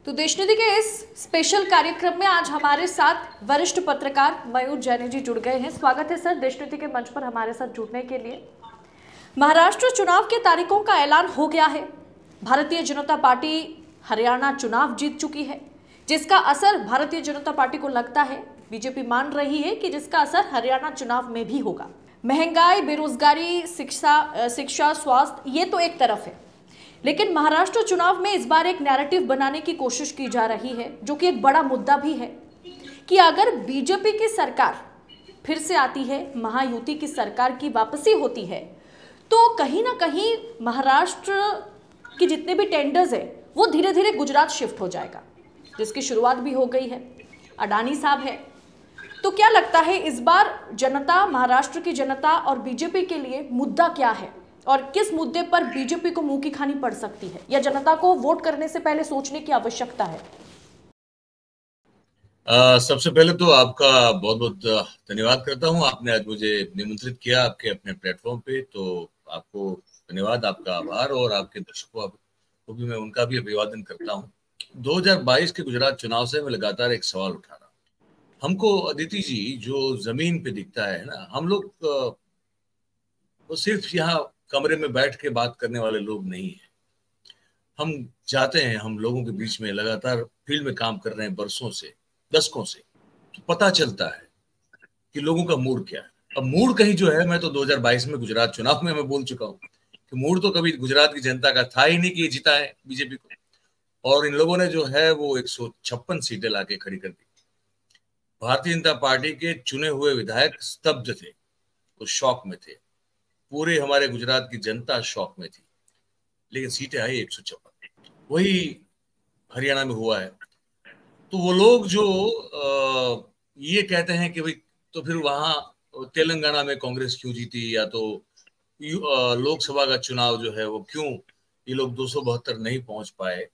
तो देशनीति के इस स्पेशल कार्यक्रम में आज हमारे साथ वरिष्ठ पत्रकार मयूर जैन जी जुड़ गए हैं। स्वागत है सर देशनीति के मंच पर हमारे साथ जुड़ने के लिए। महाराष्ट्र चुनाव के तारीखों का ऐलान हो गया है। भारतीय जनता पार्टी हरियाणा चुनाव जीत चुकी है, जिसका असर भारतीय जनता पार्टी को लगता है, बीजेपी मान रही है कि जिसका असर हरियाणा चुनाव में भी होगा। महंगाई, बेरोजगारी, शिक्षा, स्वास्थ्य, ये तो एक तरफ है, लेकिन महाराष्ट्र चुनाव में इस बार एक नैरेटिव बनाने की कोशिश की जा रही है, जो कि एक बड़ा मुद्दा भी है कि अगर बीजेपी की सरकार फिर से आती है, महायुति की सरकार की वापसी होती है, तो कहीं ना कहीं महाराष्ट्र के जितने भी टेंडर्स है वो धीरे धीरे गुजरात शिफ्ट हो जाएगा, जिसकी शुरुआत भी हो गई है। अडानी साहब है। तो क्या लगता है इस बार जनता, महाराष्ट्र की जनता और बीजेपी के लिए मुद्दा क्या है, और किस मुद्दे पर बीजेपी को मुंह की खानी पड़ सकती है, या जनता को वोट करने से पहले सोचने की आवश्यकता है? सबसे पहले तो आपका बहुत बहुत धन्यवाद करता हूं। आपने आज मुझे निमंत्रित किया आपके अपने प्लेटफॉर्म पे, तो आपको धन्यवाद, आपका आभार, और आपके दर्शकों को भी मैं उनका भी अभिवादन करता हूं। 2022 के गुजरात चुनाव से मैं लगातार एक सवाल उठा रहा हूं। हमको अदिति जी जो जमीन पे दिखता है ना, हम लोग वो सिर्फ यहाँ कमरे में बैठ के बात करने वाले लोग नहीं है। हम जाते हैं, हम लोगों के बीच में लगातार फील्ड में काम कर रहे हैं बरसों से, दशकों से, तो पता चलता है कि लोगों का मूड क्या है। अब मूड कहीं जो है, मैं तो 2022 में गुजरात चुनाव में मैं बोल चुका हूँ कि मूड तो कभी गुजरात की जनता का था ही नहीं कि ये जिता है बीजेपी को, और इन लोगों ने जो है वो 156 सीटें लाके खड़ी कर दी। भारतीय जनता पार्टी के चुने हुए विधायक स्तब्ध थे, वो शौक में थे, पूरे हमारे गुजरात की जनता शौक में थी, लेकिन सीटें आई 156। वही हरियाणा में हुआ है। तो वो लोग जो ये कहते हैं कि भाई तो फिर वहां तेलंगाना में कांग्रेस क्यों जीती, या तो लोकसभा का चुनाव जो है वो क्यों ये लोग 272 नहीं पहुंच पाए।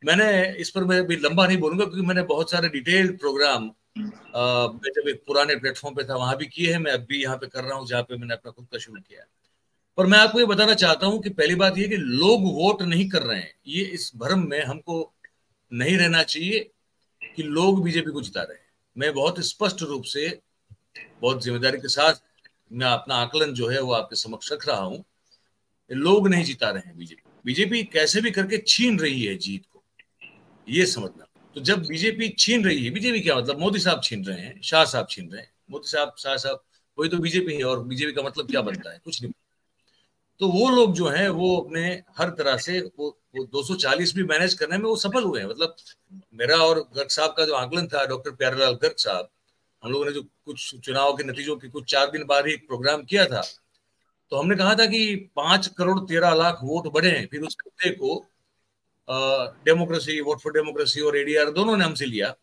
मैंने इस पर मैं भी लंबा नहीं बोलूंगा, क्योंकि मैंने बहुत सारे डिटेल्ड प्रोग्राम मैं जब एक पुराने प्लेटफॉर्म पे था वहां भी किए हैं, मैं अब भी यहाँ पे कर रहा हूँ जहाँ पे मैंने अपना खुद का शुरू किया है। पर मैं आपको ये बताना चाहता हूँ कि पहली बात ये कि लोग वोट नहीं कर रहे हैं, ये इस भ्रम में हमको नहीं रहना चाहिए कि लोग बीजेपी को जिता रहे हैं। मैं बहुत स्पष्ट रूप से, बहुत जिम्मेदारी के साथ मैं अपना आकलन जो है वो आपके समक्ष रख रहा हूँ। लोग नहीं जिता रहे हैं बीजेपी, बीजेपी कैसे भी करके छीन रही है जीत को, ये समझना। तो जब बीजेपी छीन रही है, बीजेपी क्या मतलब, मोदी साहब छीन रहे हैं, शाह साहब छीन रहे हैं, मोदी साहब, शाह साहब, वही तो बीजेपी है। और बीजेपी का मतलब क्या बनता है? कुछ नहीं। तो वो लोग जो हैं वो अपने हर तरह से वो 240 भी मैनेज करने में वो सफल हुए हैं। मतलब मेरा और गर्ग साहब का जो आकलन था, डॉक्टर प्यारेलाल गर्ग साहब, हम लोगों ने जो कुछ चुनाव के नतीजों के कुछ 4 दिन बाद ही एक प्रोग्राम किया था, तो हमने कहा था कि 5 करोड़ 13 लाख वोट बढ़े हैं। फिर उस मुद्दे को डेमोक्रेसी, वोट फॉर डेमोक्रेसी और एडीआर दोनों ने हमसे लिया,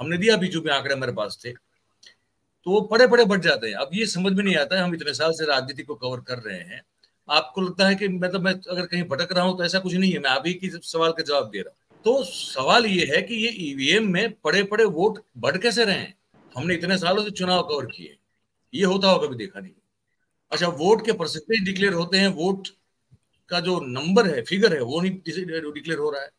हमने दिया भी, जो भी आंकड़े हमारे पास थे, तो वो पड़े पड़े बढ़ जाते हैं। अब ये समझ में नहीं आता है, हम इतने साल से राजनीति को कवर कर रहे हैं, आपको लगता है कि मैं अगर कहीं भटक रहा हूं तो ऐसा कुछ नहीं है, मैं आप ही की सवाल का जवाब दे रहा हूं। तो सवाल ये है कि ये ईवीएम में पड़े पड़े वोट बढ़ कैसे रहे हैं? हमने इतने सालों से चुनाव कवर किए, ये होता हो कभी देखा नहीं। अच्छा, वोट के परसेंटेज डिक्लेयर होते हैं, वोट का जो नंबर है, फिगर है, वो नहीं डिक्लेयर हो रहा है।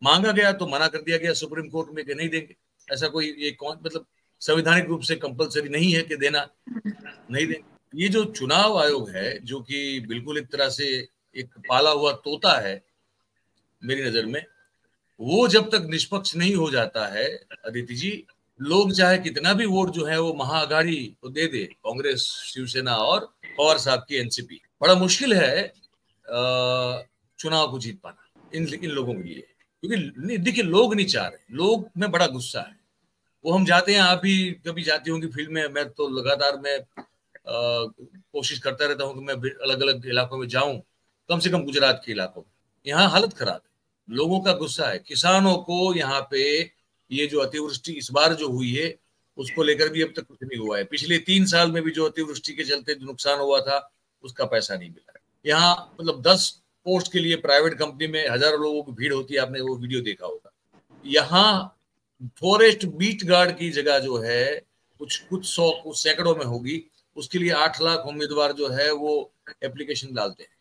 मांगा गया तो मना कर दिया गया सुप्रीम कोर्ट में कि नहीं देंगे। ऐसा कोई ये कौन, मतलब संवैधानिक रूप से कंपलसरी नहीं है कि देना, नहीं देंगे। ये जो चुनाव आयोग है, जो कि बिल्कुल एक तरह से एक पाला हुआ तोता है मेरी नजर में, वो जब तक निष्पक्ष नहीं हो जाता है अदिति जी, लोग चाहे कितना भी वोट जो है वो महाअघाड़ी को दे दे, कांग्रेस, शिवसेना और पवार साहब की एनसीपी, बड़ा मुश्किल है चुनाव को जीत पाना इन लोगों के लिए। क्योंकि देखिए, लोग नहीं चाह रहे, लोग में बड़ा गुस्सा है। वो हम जाते हैं, आप भी कभी जाती होंगी फील्ड में, मैं तो लगातार मैं कोशिश करता रहता हूँ कि मैं अलग अलग इलाकों में जाऊं, कम से कम गुजरात के इलाकों में। यहाँ हालत खराब है, लोगों का गुस्सा है। किसानों को यहाँ पे ये जो अतिवृष्टि इस बार जो हुई है उसको लेकर भी अब तक कुछ नहीं हुआ है। पिछले 3 साल में भी जो अतिवृष्टि के चलते जो नुकसान हुआ था उसका पैसा नहीं मिला है। यहाँ मतलब 10 पोस्ट के लिए प्राइवेट कंपनी में हजारों लोगों की भीड़ होती है, आपने वो वीडियो देखा होगा। यहाँ फॉरेस्ट बीट गार्ड की जगह जो है कुछ सौ, कुछ सैकड़ों में होगी, उसके लिए 8 लाख उम्मीदवार जो है वो एप्लीकेशन डालते हैं।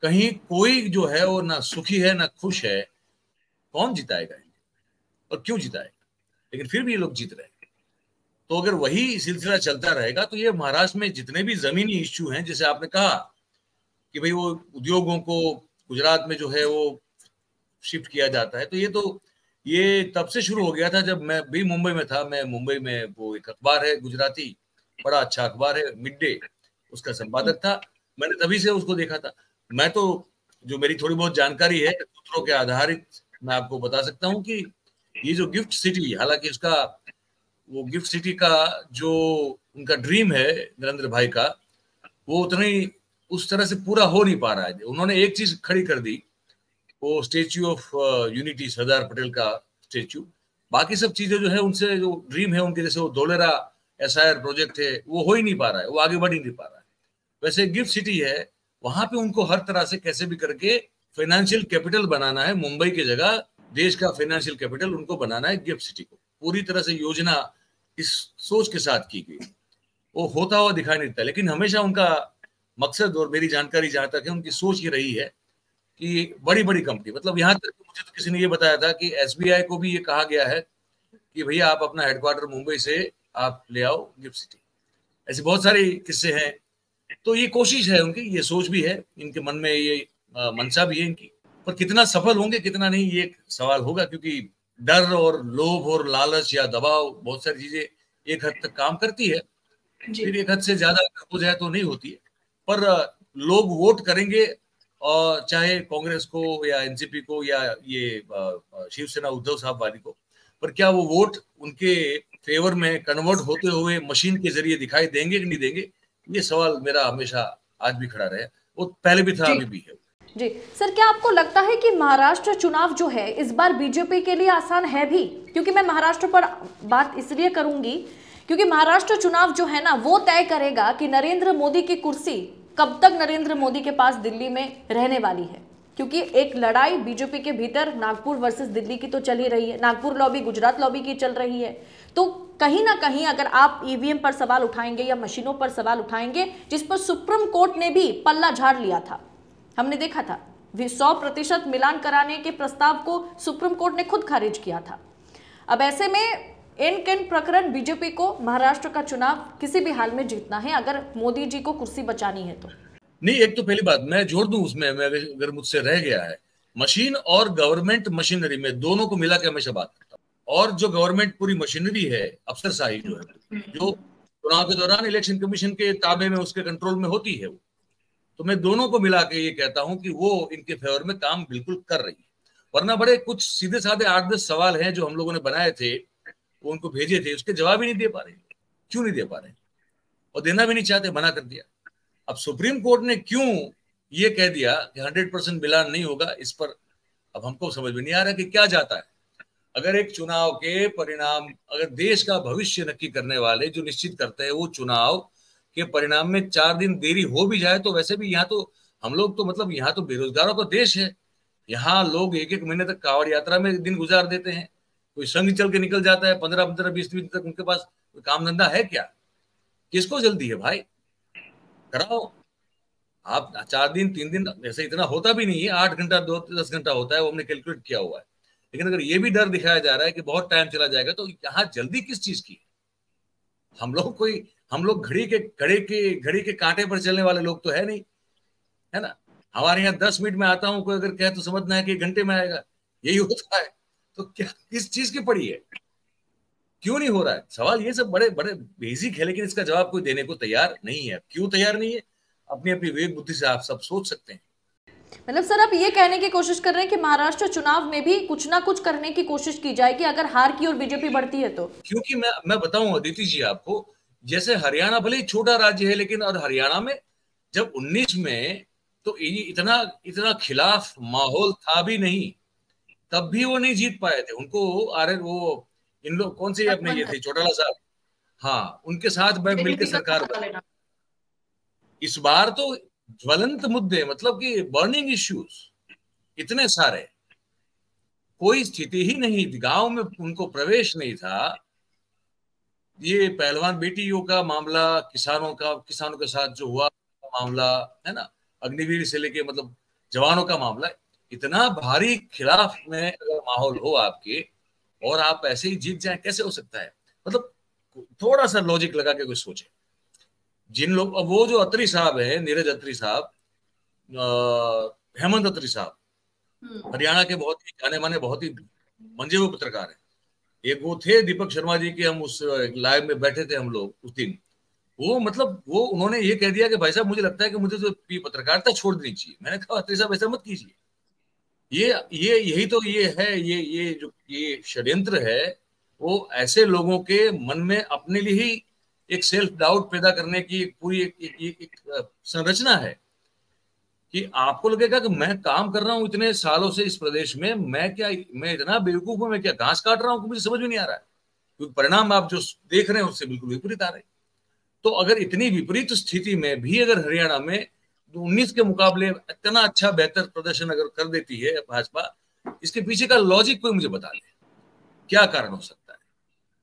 कहीं कोई जो है वो ना सुखी है ना खुश है कौन जिताएगा इनको और क्यों जिताएगा? लेकिन फिर भी ये लोग जीत रहे हैं। तो अगर वही सिलसिला चलता रहेगा तो ये महाराष्ट्र में जितने भी जमीनी इश्यू हैं, जैसे आपने कहा कि भाई वो उद्योगों को गुजरात में जो है वो शिफ्ट किया जाता है, तो ये तब से शुरू हो गया था जब मैं भी मुंबई में था। मैं मुंबई में, वो एक अखबार है गुजराती, बड़ा अच्छा अखबार है, मिड डे, उसका संपादक था। मैंने तभी से उसको देखा था। मैं तो, जो मेरी थोड़ी बहुत जानकारी है सूत्रों के आधारित, मैं आपको बता सकता हूँ कि ये जो गिफ्ट सिटी, हालांकि उसका, वो गिफ्ट सिटी का जो उनका ड्रीम है नरेंद्र भाई का, वो उतना ही उस तरह से पूरा हो नहीं पा रहा है। उन्होंने एक चीज खड़ी कर दी, वो statue of unity, Sardar Patel का स्टेच्यू। बाकी सब चीजें जो है उनसे, जो ड्रीम है उनके, जैसे वो धोलेरा एसआईआर प्रोजेक्ट है, वो हो ही नहीं पा रहा है, वो आगे बढ़ ही नहीं पा रहा है। वैसे गिफ्ट सिटी है, वहां पे उनको हर तरह से कैसे भी करके फाइनेंशियल कैपिटल बनाना है। मुंबई की जगह देश का फाइनेंशियल कैपिटल उनको बनाना है गिफ्ट सिटी को। पूरी तरह से योजना इस सोच के साथ की गई, वो होता हुआ दिखाई नहीं देता। लेकिन हमेशा उनका मकसद, और मेरी जानकारी जहां तक है, उनकी सोच ये रही है कि बड़ी बड़ी कंपनी, मतलब यहाँ तक मुझे तो किसी ने ये बताया था कि एसबीआई को भी ये कहा गया है कि भैया आप अपना हेडक्वार्टर मुंबई से आप ले आओ गिफ्ट सिटी। ऐसे बहुत सारे किस्से हैं। तो ये कोशिश है उनकी, ये सोच भी है इनके मन में, ये मंशा भी है इनकी। पर कितना सफल होंगे कितना नहीं, ये एक सवाल होगा, क्योंकि डर और लोभ और लालच या दबाव, बहुत सारी चीजें एक हद तक काम करती है, फिर एक हद से ज्यादा हो जाए तो नहीं होती है। पर लोग वोट करेंगे, और चाहे कांग्रेस को या एनसीपी को या ये शिवसेना उद्धव साहब वाली को, पर क्या वो वोट उनके फेवर में कन्वर्ट होते हुए मशीन के जरिए दिखाई देंगे कि नहीं देंगे? ये सवाल मेरा हमेशा आज भी खड़ा रहे, वो पहले भी था, अभी भी है। जी सर, क्या आपको लगता है कि महाराष्ट्र चुनाव जो है इस बार बीजेपी के लिए आसान है भी? क्योंकि मैं महाराष्ट्र पर बात इसलिए करूंगी क्योंकि महाराष्ट्र चुनाव जो है ना, वो तय करेगा कि नरेंद्र मोदी की कुर्सी कब तक नरेंद्र मोदी के पास दिल्ली में रहने वाली है। क्योंकि एक लड़ाई बीजेपी के भीतर नागपुर वर्सेस दिल्ली की तो चल ही रही है, नागपुर लॉबी गुजरात लॉबी की चल रही है। तो कहीं ना कहीं अगर आप ईवीएम पर सवाल उठाएंगे या मशीनों पर सवाल उठाएंगे, जिस पर सुप्रीम कोर्ट ने भी पल्ला झाड़ लिया था, हमने देखा था 100% मिलान कराने के प्रस्ताव को सुप्रीम कोर्ट ने खुद खारिज किया था। अब ऐसे में इन प्रकरण बीजेपी को महाराष्ट्र का चुनाव किसी भी हाल में जीतना है अगर मोदी जी को कुर्सी बचानी है तो। नहीं, एक तो पहली बात मैं जोड़ दूं उसमें, मैं अगर मुझसे रह गया है, मशीन और गवर्नमेंट मशीनरी में दोनों को मिला के हमेशा बात करता हूं। और जो गवर्नमेंट पूरी मशीनरी है, अफसरशाही जो है, जो चुनाव के दौरान इलेक्शन कमीशन के ताबे में, उसके कंट्रोल में होती है, वो तो मैं दोनों को मिला के ये कहता हूं कि वो इनके फेवर में काम बिल्कुल कर रही है। वरना बड़े कुछ सीधे साधे 8-10 सवाल हैं जो हम लोगों ने बनाए थे, वो उनको भेजे थे, उसके जवाब ही नहीं दे पा रहे। क्यों नहीं दे पा रहे? और देना भी नहीं चाहते, मना कर दिया। अब सुप्रीम कोर्ट ने क्यों ये कह दिया कि 100% मिलान नहीं होगा, इस पर अब हमको समझ में नहीं आ रहा कि क्या जाता है। अगर एक चुनाव के परिणाम, अगर देश का भविष्य नक्की करने वाले जो निश्चित करते हैं, वो चुनाव के परिणाम में 4 दिन देरी हो भी जाए, तो वैसे भी यहाँ तो हम लोग तो, मतलब यहाँ तो बेरोजगारों का देश है। यहाँ लोग 1-1 महीने तक कांवड़ यात्रा में दिन गुजार देते हैं। कोई संग चल के निकल जाता है 15-15, 20 दिन तक, उनके पास कोई काम धंधा है क्या? किसको जल्दी है भाई? कराओ आप 4 दिन 3 दिन, ऐसे इतना होता भी नहीं है, 8 घंटा 10 घंटा होता है, वो हमने कैलकुलेट किया हुआ है। लेकिन अगर ये भी डर दिखाया जा रहा है कि बहुत टाइम चला जाएगा, तो यहाँ जल्दी किस चीज की? हम लोग घड़ी के कांटे पर चलने वाले लोग तो है नहीं, है ना? हमारे यहाँ 10 मिनट में आता हूँ, कोई अगर कहे तो समझना है कि 1 घंटे में आएगा, यही होता है। तो क्या किस चीज की पड़ी है? क्यों नहीं हो रहा है? सवाल ये सब बड़े बड़े बेसिक है, लेकिन इसका जवाब कोई देने को तैयार नहीं है। क्यों तैयार नहीं है? अपनी अपनी विवेक बुद्धि से आप सब सोच सकते हैं। मतलब सर, आप ये कहने की कोशिश कर रहे हैं कि महाराष्ट्र चुनाव में भी कुछ ना कुछ करने की कोशिश की जाएगी अगर हार की ओर बीजेपी बढ़ती है तो? क्योंकि मैं बताऊं अदिति जी आपको, जैसे हरियाणा भले ही छोटा राज्य है, लेकिन और हरियाणा में जब 19 में तो इतना इतना खिलाफ माहौल था भी नहीं, तब भी वो नहीं जीत पाए थे। उनको वो इन लोग कौन से अपने ये थे, चौटाला साहब, हाँ, उनके साथ मिलकर सरकार बनी। इस बार तो ज्वलंत मुद्दे, मतलब कि बर्निंग इश्यूज इतने सारे, कोई स्थिति ही नहीं थी, गांव में उनको प्रवेश नहीं था। ये पहलवान बेटियों का मामला, किसानों के साथ जो हुआ मामला है ना, अग्निवीर से लेके मतलब जवानों का मामला, इतना भारी खिलाफ में अगर माहौल हो आपके और आप ऐसे ही जीत जाए, कैसे हो सकता है? मतलब थोड़ा सा लॉजिक लगा के कुछ सोचे। जिन लोग, अब वो जो अत्री साहब है, नीरज अत्री साहब, हेमंत अत्री साहब, हरियाणा के बहुत ही जाने माने, बहुत ही मंजे हुए पत्रकार हैं। एक वो थे दीपक शर्मा जी के, हम उस लाइव में बैठे थे हम लोग उस दिन। वो मतलब वो उन्होंने ये कह दिया कि भाई साहब मुझे लगता है कि मुझे तो पत्रकारिता छोड़ देनी चाहिए। मैंने कहा अत्री साहब ऐसा मत कीजिए, ये यही तो ये है, ये जो ये षड्यंत्र है, वो ऐसे लोगों के मन में अपने लिए ही एक सेल्फ डाउट पैदा करने की एक पूरी एक संरचना है कि आपको लगेगा कि मैं काम कर रहा हूं इतने सालों से इस प्रदेश में, मैं इतना बेवकूफ हूं, मैं क्या घास काट रहा हूं कि मुझे समझ में नहीं आ रहा है, क्योंकि परिणाम आप जो देख रहे हैं उससे बिल्कुल विपरीत आ रहे हैं। तो अगर इतनी विपरीत स्थिति में भी अगर हरियाणा में 19 के मुकाबले इतना अच्छा बेहतर प्रदर्शन अगर कर देती है भाजपा, इसके पीछे का लॉजिक कोई मुझे बता दे, क्या कारण हो सकता है?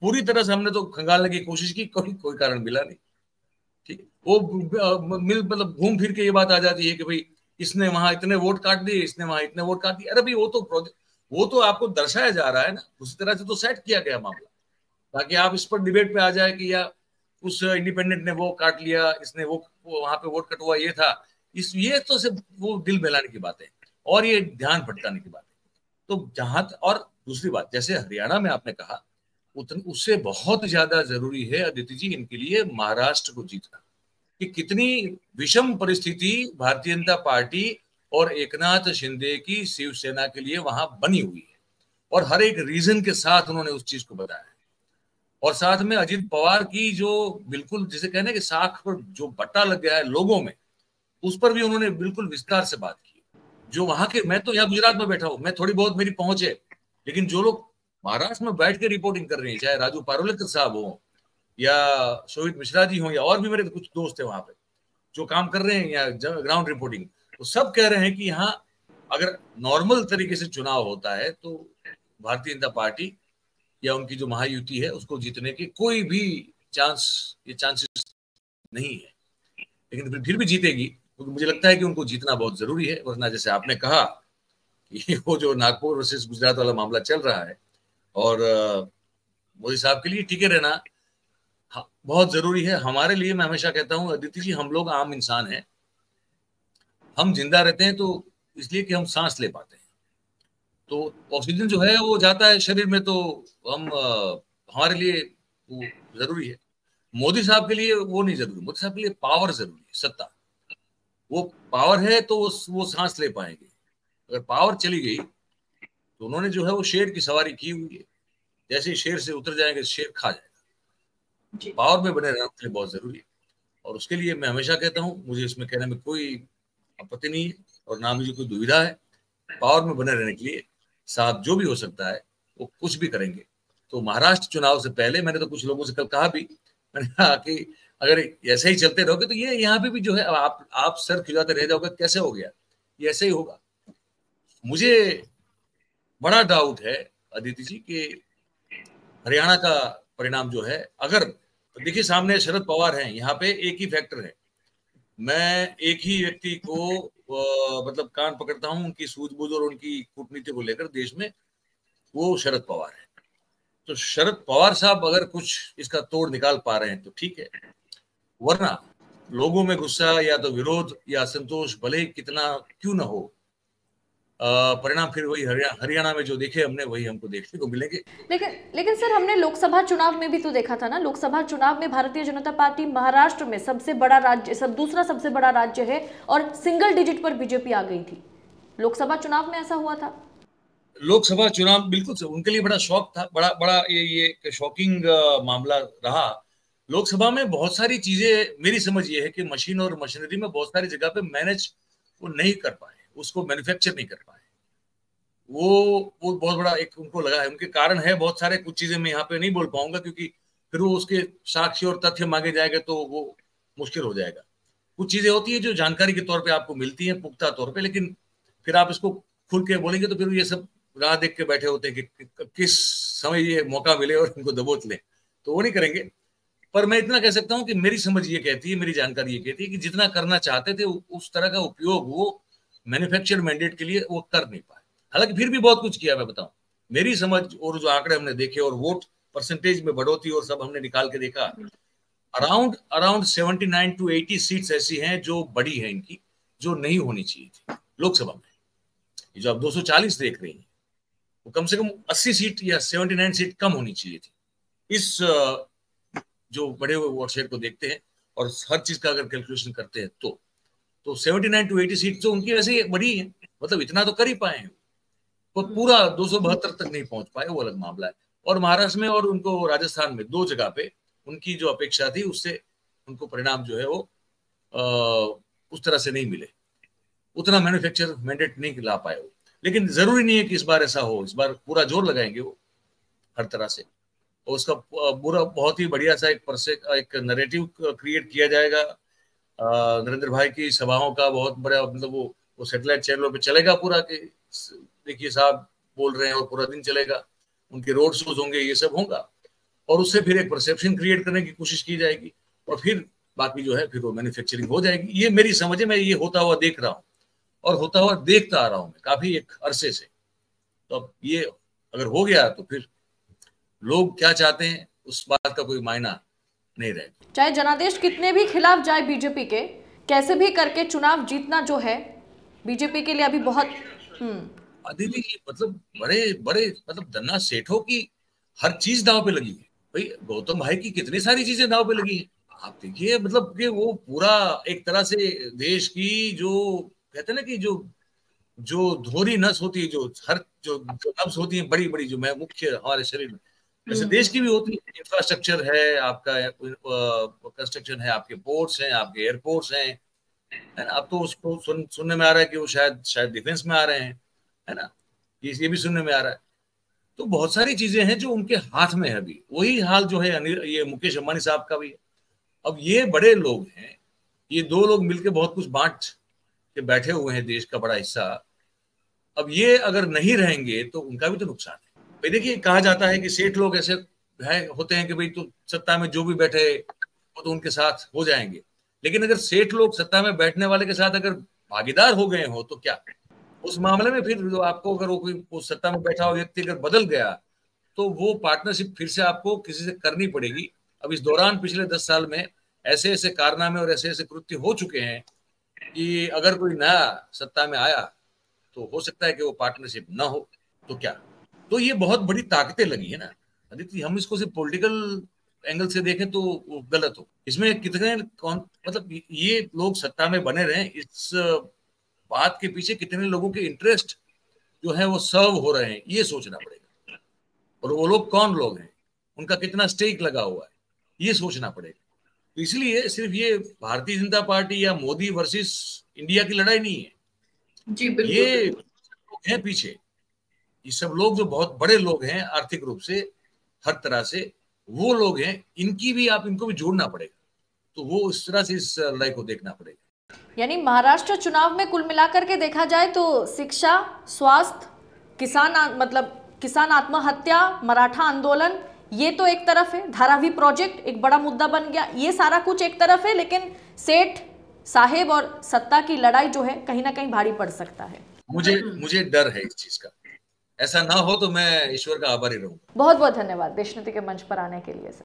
पूरी तरह से हमने तो खंगालने की कोशिश की, कोई कारण मिला नहीं। ठीक है, वो मिल मतलब घूम फिर के ये बात आ जाती है कि भाई इसने वहां इतने वोट काट दिए, इसने वहां इतने वोट काट दिए। अरे भाई वो तो आपको दर्शाया जा रहा है ना, उसी तरह से तो सेट किया गया मामला, ताकि आप इस पर डिबेट पे आ जाए कि या उस इंडिपेंडेंट ने वो काट लिया, इसने वो वहां पे वोट कटवा ये था, इस ये तो सिर्फ वो दिल बहलाने की बात है और ये ध्यान भटकाने की बात है। तो जहां और दूसरी बात, जैसे हरियाणा में आपने कहा, उससे बहुत ज्यादा जरूरी है अदिति जी इनके लिए महाराष्ट्र को जीतना, कि कितनी विषम परिस्थिति भारतीय जनता पार्टी और एकनाथ शिंदे की शिवसेना के लिए वहां बनी हुई है, और हर एक रीजन के साथ उन्होंने उस चीज को बताया। और साथ में अजित पवार की जो बिल्कुल जिसे कहने कि साख पर जो बट्टा लग गया है लोगों में, उस पर भी उन्होंने बिल्कुल विस्तार से बात की। जो वहां के, मैं तो यहाँ गुजरात में बैठा हूं, मैं थोड़ी बहुत मेरी पहुंच है, लेकिन जो लोग महाराष्ट्र में बैठ के रिपोर्टिंग कर रहे हैं, चाहे राजू पारुलेकर साहब हो या शोभित मिश्रा जी हो या और भी मेरे कुछ दोस्त है वहां पे जो काम कर रहे हैं या ग्राउंड रिपोर्टिंग, तो सब कह रहे हैं कि यहाँ अगर नॉर्मल तरीके से चुनाव होता है तो भारतीय जनता पार्टी या उनकी जो महायुति है उसको जीतने के कोई भी चांसेस नहीं है। लेकिन फिर भी जीतेगी, क्योंकि मुझे लगता है कि उनको जीतना बहुत जरूरी है। वरना जैसे आपने कहा कि वो जो नागपुर वर्सेस गुजरात वाला मामला चल रहा है, और मोदी साहब के लिए टिके रहना बहुत जरूरी है। हमारे लिए, मैं हमेशा कहता हूं अदिति जी, हम लोग आम इंसान हैं, हम जिंदा रहते हैं तो इसलिए कि हम सांस ले पाते हैं, तो ऑक्सीजन जो है वो जाता है शरीर में, तो हम हमारे लिए वो जरूरी है। मोदी साहब के लिए वो नहीं जरूरी, मोदी साहब के लिए पावर जरूरी है, सत्ता। वो पावर है तो वो सांस ले पाएंगे। अगर पावर चली गई तो उन्होंने जो है वो शेर की सवारी की हुई है, जैसे ही शेर से उतर जाएंगे शेर खा जाएगा। पावर में बने रहना के लिए बहुत जरूरी है, और उसके लिए मैं हमेशा कहता हूँ, मुझे इसमें कहने में कोई आपत्ति नहीं है और ना मुझे कोई दुविधा है। पावर में बने रहने के लिए साहब जो भी हो सकता है वो कुछ भी करेंगे। तो महाराष्ट्र चुनाव से पहले मैंने तो कुछ लोगों से कल कहा भी, मैंने कहा कि अगर ऐसे ही चलते रहोगे तो ये यहाँ पे भी जो है आप सर खिलाते रह जाओगे, कैसे हो गया, ये ऐसे ही होगा। मुझे बड़ा डाउट है अदिति जी कि हरियाणा का परिणाम जो है, अगर तो देखिए सामने शरद पवार हैं, यहाँ पे एक ही फैक्टर है, मैं एक ही व्यक्ति को मतलब कान पकड़ता हूं उनकी सूझबूझ और उनकी कूटनीति को लेकर देश में, वो शरद पवार है। तो शरद पवार साहब अगर कुछ इसका तोड़ निकाल पा रहे हैं तो ठीक है, वरना लोगों में गुस्सा या तो विरोध या असंतोष भले ही कितना क्यों ना हो, परिणाम फिर वही हरियाणा में जो देखे हमने वही हमको देखने को मिलेंगे। लेकिन लेकिन सर, हमने लोकसभा चुनाव में भी तो देखा था ना, लोकसभा चुनाव में भारतीय जनता पार्टी महाराष्ट्र में सबसे बड़ा राज्य, दूसरा सबसे बड़ा राज्य है, और सिंगल डिजिट पर बीजेपी आ गई थी। लोकसभा चुनाव में ऐसा हुआ था। लोकसभा चुनाव बिल्कुल उनके लिए बड़ा शौक था, बड़ा बड़ा ये शॉकिंग मामला रहा। लोकसभा में बहुत सारी चीजें, मेरी समझ ये है कि मशीन और मशीनरी में बहुत सारी जगह पे मैनेज वो नहीं कर पाए, उसको मैन्युफैक्चर नहीं कर पाए। वो बहुत बड़ा एक उनको लगा है, उनके कारण है बहुत सारे। कुछ चीजें मैं यहाँ पे नहीं बोल पाऊंगा क्योंकि फिर वो उसके साक्ष्य और तथ्य मांगे जाएंगे तो वो मुश्किल हो जाएगा। कुछ चीजें होती है जो जानकारी के तौर पे आपको मिलती है पुख्ता तौर पे, लेकिन फिर आप इसको खुल के बोलेंगे तो फिर ये सब राह देख के बैठे होते हैं कि किस समय ये मौका मिले और इनको दबोच लें, तो वो नहीं करेंगे। पर मैं इतना कह सकता हूँ कि मेरी समझ ये कहती है, मेरी जानकारी ये कहती है कि जितना करना चाहते थे उस तरह का उपयोग वो मैन्युफैक्चर मैंडेट के लिए वो कर नहीं पाए। हालांकि फिर भी बहुत कुछ किया, मैं बताऊं मेरी समझ और जो आंकड़े हमने देखे और वोट परसेंटेज में बढ़ोतरी और सब हमने निकाल के देखा, अराउंड अराउंड 79 to 80 सीट्स ऐसी हैं जो बड़ी है इनकी, जो नहीं होनी चाहिए थी लोकसभा में। ये जो आप 240 देख रही हैं, वो कम से कम 80 सीट या 79 सीट कम होनी चाहिए थी। इस जो बड़े हुए वोट शेयर को देखते हैं और हर चीज का अगर कैलकुलेशन करते हैं तो 79 to 80 सीट तो उनकी वैसे ही बड़ी है, मतलब इतना तो कर ही पाए हैं। वो पूरा 272 तक नहीं पहुंच पाए, वो अलग मामला है। और महाराष्ट्र में और उनको राजस्थान में 2 जगह पे उनकी जो अपेक्षा थी उससे उनको परिणाम जो है वो उस तरह से नहीं मिले, उतना मैन्युफैक्चर मैंडेट नहीं ला पाए वो। लेकिन जरूरी नहीं है कि इस बार ऐसा हो, इस बार पूरा जोर लगाएंगे वो हर तरह से, और उसका पूरा बहुत ही बढ़िया सा एक नैरेटिव क्रिएट किया जाएगा। नरेंद्र भाई की सभाओं का बहुत बड़ा, मतलब वो सैटेलाइट चैनलों पे चलेगा पूरा, कि देखिए साहब बोल रहे हैं, और पूरा दिन चलेगा, उनके रोड शोज होंगे, ये सब होगा, और उससे फिर एक परसेप्शन क्रिएट करने की कोशिश की जाएगी, और फिर बाकी जो है फिर वो मैन्युफैक्चरिंग हो जाएगी। ये मेरी समझ है, मैं ये होता हुआ देख रहा हूँ और होता हुआ देखता आ रहा हूँ मैं काफी एक अरसे से। तो अब ये अगर हो गया तो फिर लोग क्या चाहते हैं उस बात का कोई मायना नहीं रहेगा। चाहे जनादेश कितने भी खिलाफ जाए बीजेपी के, कैसे भी करके चुनाव जीतना जो है बीजेपी के लिए अभी बहुत अदिति, मतलब बड़े बड़े मतलब धन्ना सेठों की हर चीज दांव पे लगी है भाई। गौतम भाई की कितनी सारी चीजें दांव पे लगी है, आप देखिए, मतलब कि वो पूरा एक तरह से देश की जो कहते हैं ना कि जो जो धोरी नस होती है, जो हर जो नब्ज होती है बड़ी बड़ी, जो मैं मुख्य हमारे शरीर में, जैसे देश की भी होती है, इंफ्रास्ट्रक्चर है आपका, कंस्ट्रक्शन है, आपके पोर्ट्स हैं, आपके एयरपोर्ट्स हैं, है ना। अब तो उसको सुनने में आ रहा है कि वो शायद डिफेंस में आ रहे हैं, है ना, ये भी सुनने में आ रहा है। तो बहुत सारी चीजें हैं जो उनके हाथ में है। अभी वही हाल जो है ये मुकेश अंबानी साहब का भी है। अब ये बड़े लोग हैं, ये 2 लोग मिलकर बहुत कुछ बांट के बैठे हुए हैं देश का बड़ा हिस्सा। अब ये अगर नहीं रहेंगे तो उनका भी तो नुकसान है भाई। देखिए, कहा जाता है कि सेठ लोग ऐसे होते हैं कि भाई तो सत्ता में जो भी बैठे वो तो उनके साथ हो जाएंगे। लेकिन अगर सेठ लोग सत्ता में बैठने वाले के साथ अगर भागीदार हो गए हो तो क्या उस मामले में फिर आपको, अगर वो कोई सत्ता में बैठा हुआ व्यक्ति अगर बदल गया तो वो पार्टनरशिप फिर से आपको किसी से करनी पड़ेगी। अब इस दौरान पिछले 10 साल में ऐसे ऐसे कारनामे और ऐसे ऐसे कृत्य हो चुके हैं कि अगर कोई नया सत्ता में आया तो हो सकता है कि वो पार्टनरशिप ना हो, तो क्या। तो ये बहुत बड़ी ताकतें लगी है ना अदिति। हम इसको सिर्फ पॉलिटिकल एंगल से देखें तो वो गलत हो। इसमें कितने कौन, मतलब ये लोग सत्ता में बने रहे, इस बात के पीछे कितने लोगों के इंटरेस्ट जो है वो सर्व हो रहे हैं, ये सोचना पड़ेगा। और वो लोग कौन लोग हैं, उनका कितना स्टेक लगा हुआ है, ये सोचना पड़ेगा। तो इसलिए सिर्फ ये भारतीय जनता पार्टी या मोदी वर्सेस इंडिया की लड़ाई नहीं है। जी बिल्कुल, ये लोग हैं पीछे, ये सब लोग जो बहुत बड़े लोग हैं आर्थिक रूप से, हर तरह से वो लोग हैं, इनकी भी इनको भी जोड़ना पड़ेगा। तो वो इस तरह से इस लड़ाई को देखना पड़ेगा। यानी महाराष्ट्र चुनाव में कुल मिलाकर के देखा जाए तो शिक्षा, स्वास्थ्य, किसान आत्महत्या, मराठा आंदोलन, ये तो एक तरफ है, धारावी प्रोजेक्ट एक बड़ा मुद्दा बन गया, ये सारा कुछ एक तरफ है। लेकिन सेठ साहेब और सत्ता की लड़ाई जो है कहीं ना कहीं भारी पड़ सकता है। मुझे डर है इस चीज का, ऐसा ना हो तो मैं ईश्वर का आभारी रहूंगा। बहुत बहुत धन्यवाद देशनीति के मंच पर आने के लिए सर।